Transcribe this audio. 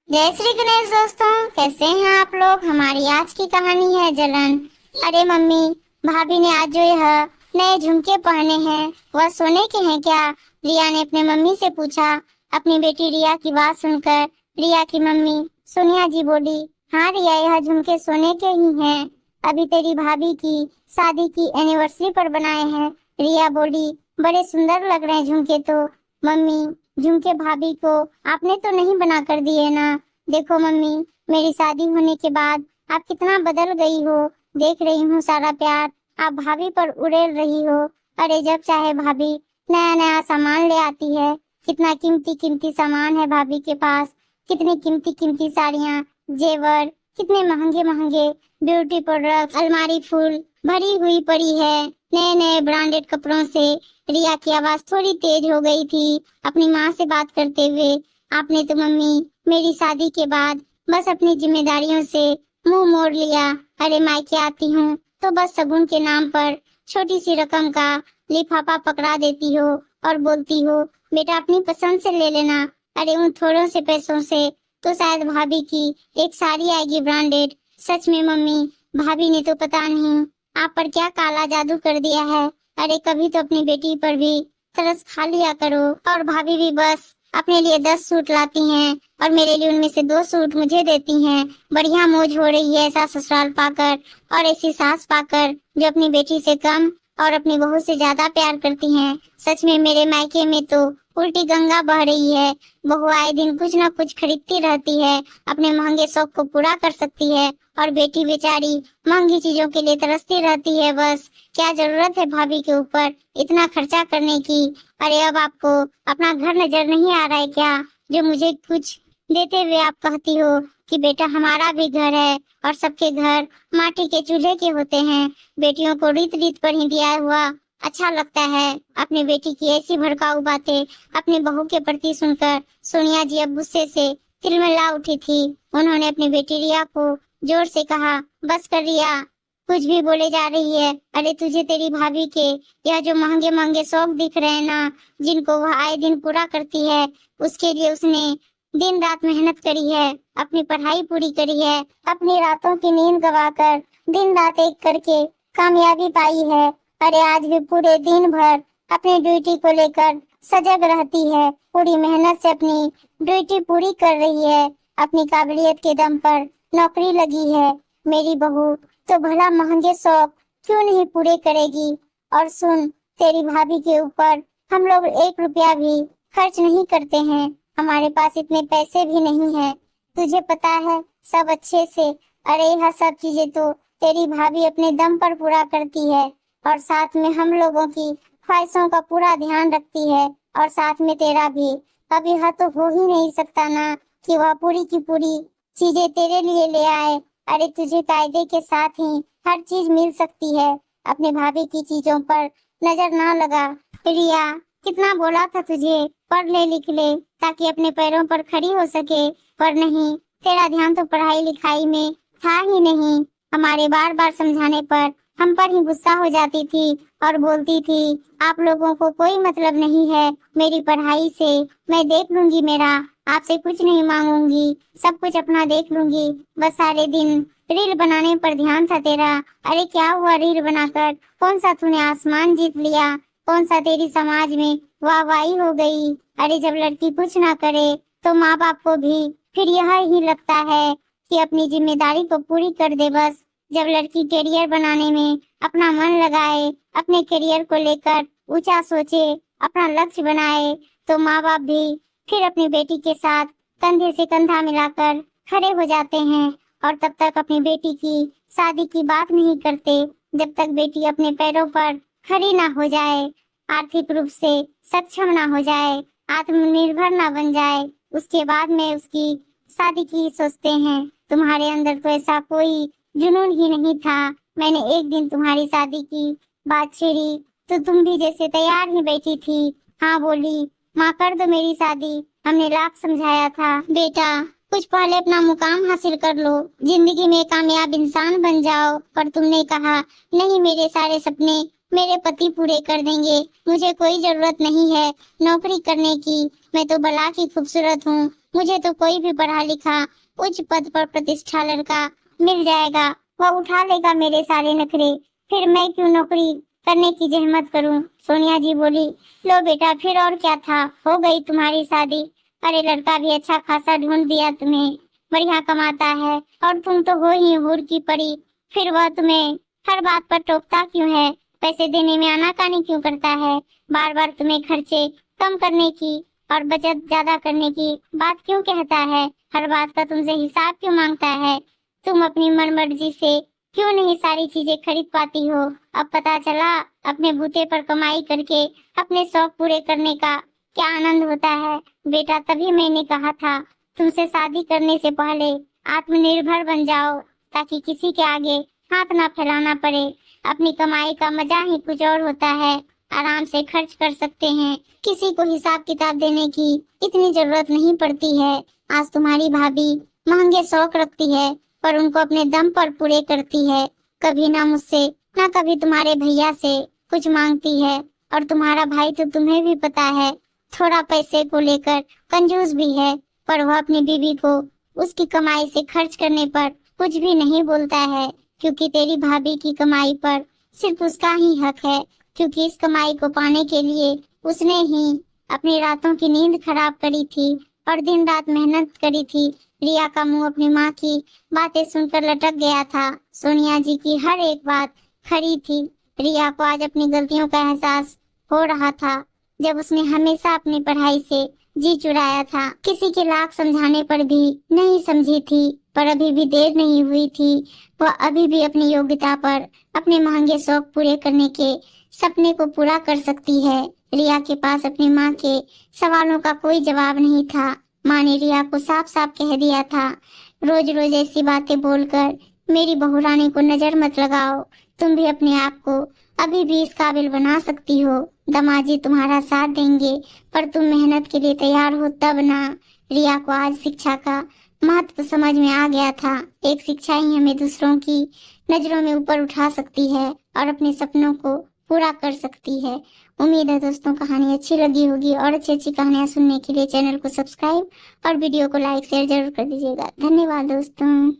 जय श्री गणेश दोस्तों, कैसे हैं आप लोग। हमारी आज की कहानी है जलन। अरे मम्मी, भाभी ने आज जो यह नए झुमके पहने हैं वह सोने के हैं क्या? रिया ने अपने मम्मी से पूछा। अपनी बेटी रिया की बात सुनकर रिया की मम्मी सोनिया जी बोली, हाँ रिया, यह झुमके सोने के ही हैं। अभी तेरी भाभी की शादी की एनिवर्सरी पर बनाए हैं। रिया बोली, बड़े सुंदर लग रहे हैं झुमके तो। मम्मी, झुमके भाभी को आपने तो नहीं बना कर दिए ना। देखो मम्मी, मेरी शादी होने के बाद आप कितना बदल गई हो। देख रही हूँ सारा प्यार आप भाभी पर उड़ेल रही हो। अरे जब चाहे भाभी नया नया सामान ले आती है। कितना कीमती कीमती सामान है भाभी के पास। कितनी कीमती कीमती साड़ियाँ, जेवर, कितने महंगे महंगे ब्यूटी प्रोडक्ट, अलमारी फुल भरी हुई पड़ी है नए नए ब्रांडेड कपड़ों से। रिया की आवाज थोड़ी तेज हो गई थी अपनी माँ से बात करते हुए। आपने तो मम्मी मेरी शादी के बाद बस अपनी जिम्मेदारियों से मुंह मोड़ लिया। अरे मायके आती हूँ तो बस शगुन के नाम पर छोटी सी रकम का लिफाफा पकड़ा देती हो और बोलती हो, बेटा अपनी पसंद से ले लेना। अरे उन थोड़ों से पैसों से तो शायद भाभी की एक साड़ी आएगी ब्रांडेड। सच में मम्मी, भाभी ने तो पता नहीं आप पर क्या काला जादू कर दिया है। अरे कभी तो अपनी बेटी पर भी तरस खा लिया करो। और भाभी भी बस अपने लिए 10 सूट लाती हैं और मेरे लिए उनमें से 2 सूट मुझे देती हैं। बढ़िया मौज हो रही है ऐसा ससुराल पाकर और ऐसी सास पाकर जो अपनी बेटी से कम और अपनी बहू से ज्यादा प्यार करती हैं। सच में मेरे मायके में तो उल्टी गंगा बह रही है। बहू आए दिन कुछ न कुछ खरीदती रहती है, अपने महंगे शौक को पूरा कर सकती है और बेटी बेचारी महंगी चीजों के लिए तरसती रहती है। बस क्या जरूरत है भाभी के ऊपर इतना खर्चा करने की। अरे अब आपको अपना घर नजर नहीं आ रहा है क्या, जो मुझे कुछ देते हुए आप कहती हो कि बेटा हमारा भी घर है और सबके घर माटी के चूल्हे के होते हैं। बेटियों को रीत रीत पर ही दिया हुआ अच्छा लगता है। अपनी बेटी की ऐसी भड़काऊ बातें अपनी बहू के प्रति सुनकर सोनिया जी अब गुस्से से तिलमिला उठी थी। उन्होंने अपनी बेटी रिया को जोर से कहा, बस कर रिया, कुछ भी बोले जा रही है। अरे तुझे तेरी भाभी के यह जो महंगे महंगे शौक दिख रहे हैं ना, जिनको वह आए दिन पूरा करती है, उसके लिए उसने दिन रात मेहनत करी है, अपनी पढ़ाई पूरी करी है, अपनी रातों की नींद गवाकर दिन रात एक करके कामयाबी पाई है। अरे आज भी पूरे दिन भर अपनी ड्यूटी को लेकर सजग रहती है, पूरी मेहनत से अपनी ड्यूटी पूरी कर रही है, अपनी काबिलियत के दम पर नौकरी लगी है। मेरी बहू तो भला महंगे शौक क्यों नहीं पूरे करेगी। और सुन, तेरी भाभी के ऊपर हम लोग 1 रुपया भी खर्च नहीं करते हैं, हमारे पास इतने पैसे भी नहीं हैं, तुझे पता है सब अच्छे से। अरे यह सब चीजें तो तेरी भाभी अपने दम पर पूरा करती है और साथ में हम लोगों की ख्वाहिशों का पूरा ध्यान रखती है और साथ में तेरा भी। अब यह तो हो ही नहीं सकता ना कि वह पूरी की पूरी चीजें तेरे लिए ले आए। अरे तुझे कायदे के साथ ही हर चीज मिल सकती है, अपने भाभी की चीजों पर नजर ना लगा। रिया, कितना बोला था तुझे पढ़ ले लिख ले ताकि अपने पैरों पर खड़ी हो सके, पर नहीं, तेरा ध्यान तो पढ़ाई लिखाई में था ही नहीं। हमारे बार बार समझाने पर हम पर ही गुस्सा हो जाती थी और बोलती थी, आप लोगों को कोई मतलब नहीं है मेरी पढ़ाई से, मैं देख लूंगी, मेरा आपसे कुछ नहीं मांगूंगी, सब कुछ अपना देख लूंगी। बस सारे दिन रील बनाने पर ध्यान था तेरा। अरे क्या हुआ रील बनाकर, कौन सा तूने आसमान जीत लिया, कौन सा तेरी समाज में वाहवाही हो गई। अरे जब लड़की कुछ ना करे तो माँ बाप को भी फिर यह ही लगता है कि अपनी जिम्मेदारी को पूरी कर दे। बस जब लड़की करियर बनाने में अपना मन लगाए, अपने करियर को लेकर ऊंचा सोचे, अपना लक्ष्य बनाए, तो माँ बाप भी फिर अपनी बेटी के साथ कंधे से कंधा मिलाकर खड़े हो जाते हैं और तब तक अपनी बेटी की शादी की बात नहीं करते जब तक बेटी अपने पैरों पर खड़ी ना हो जाए, आर्थिक रूप से सक्षम ना हो जाए, आत्मनिर्भर ना बन जाए, उसके बाद में उसकी शादी की सोचते हैं। तुम्हारे अंदर तो ऐसा कोई जुनून ही नहीं था। मैंने एक दिन तुम्हारी शादी की बात छेड़ी तो तुम भी जैसे तैयार ही बैठी थी, हाँ बोली, माँ कर दो मेरी शादी। हमने लाख समझाया था, बेटा कुछ पहले अपना मुकाम हासिल कर लो, जिंदगी में कामयाब इंसान बन जाओ, पर तुमने कहा नहीं, मेरे सारे सपने मेरे पति पूरे कर देंगे। मुझे कोई जरूरत नहीं है नौकरी करने की। मैं तो भला की खूबसूरत हूँ। मुझे तो कोई भी पढ़ा लिखा उच्च पद पर प्रतिष्ठा लड़का मिल जाएगा, वह उठा लेगा मेरे सारे नखरे। फिर मैं क्यों नौकरी करने की जहमत करूं। सोनिया जी बोली, लो बेटा फिर और क्या था, हो गई तुम्हारी शादी। अरे लड़का भी अच्छा खासा ढूंढ दिया तुम्हें, बढ़िया कमाता है और तुम तो हो ही हूर की परी। फिर वह तुम्हें हर बात पर टोकता क्यों है, पैसे देने में आनाकानी क्यों करता है, बार बार तुम्हें खर्चे कम करने की और बचत ज्यादा करने की बात क्यों कहता है, हर बात का तुमसे हिसाब क्यों मांगता है। तुम अपनी मनमर्जी से क्यों नहीं सारी चीजें खरीद पाती हो। अब पता चला अपने बूते पर कमाई करके अपने शौक पूरे करने का क्या आनंद होता है। बेटा तभी मैंने कहा था तुमसे शादी करने से पहले आत्मनिर्भर बन जाओ, ताकि किसी के आगे हाथ ना फैलाना पड़े। अपनी कमाई का मजा ही कुछ और होता है, आराम से खर्च कर सकते हैं, किसी को हिसाब किताब देने की इतनी जरूरत नहीं पड़ती है। आज तुम्हारी भाभी महंगे शौक रखती है पर उनको अपने दम पर पूरे करती है। कभी ना मुझसे ना कभी तुम्हारे भैया से कुछ मांगती है। और तुम्हारा भाई तो तुम्हें भी पता है थोड़ा पैसे को लेकर कंजूस भी है, पर वह अपनी बीवी को उसकी कमाई से खर्च करने पर कुछ भी नहीं बोलता है, क्योंकि तेरी भाभी की कमाई पर सिर्फ उसका ही हक है। क्योंकि इस कमाई को पाने के लिए उसने ही अपनी रातों की नींद खराब करी थी और दिन रात मेहनत करी थी। रिया का मुंह अपनी माँ की बातें सुनकर लटक गया था। सोनिया जी की हर एक बात खरी थी। रिया को आज अपनी गलतियों का एहसास हो रहा था। जब उसने हमेशा अपनी पढ़ाई से जी चुराया था, किसी के लाख समझाने पर भी नहीं समझी थी, पर अभी भी देर नहीं हुई थी। वह अभी भी अपनी योग्यता पर अपने महंगे शौक पूरे करने के सपने को पूरा कर सकती है। रिया के पास अपनी माँ के सवालों का कोई जवाब नहीं था। माँ ने रिया को साफ साफ कह दिया था, रोज रोज ऐसी बातें बोलकर मेरी बहू रानी को नजर मत लगाओ। तुम भी अपने आप को अभी भी इस काबिल बना सकती हो। दामाजी तुम्हारा साथ देंगे, पर तुम मेहनत के लिए तैयार हो तब ना। रिया को आज शिक्षा का महत्व समझ में आ गया था। एक शिक्षा ही हमें दूसरों की नजरों में ऊपर उठा सकती है और अपने सपनों को पूरा कर सकती है। उम्मीद है दोस्तों कहानी अच्छी लगी होगी, और अच्छी अच्छी कहानियां सुनने के लिए चैनल को सब्सक्राइब और वीडियो को लाइक शेयर जरूर कर दीजिएगा। धन्यवाद दोस्तों।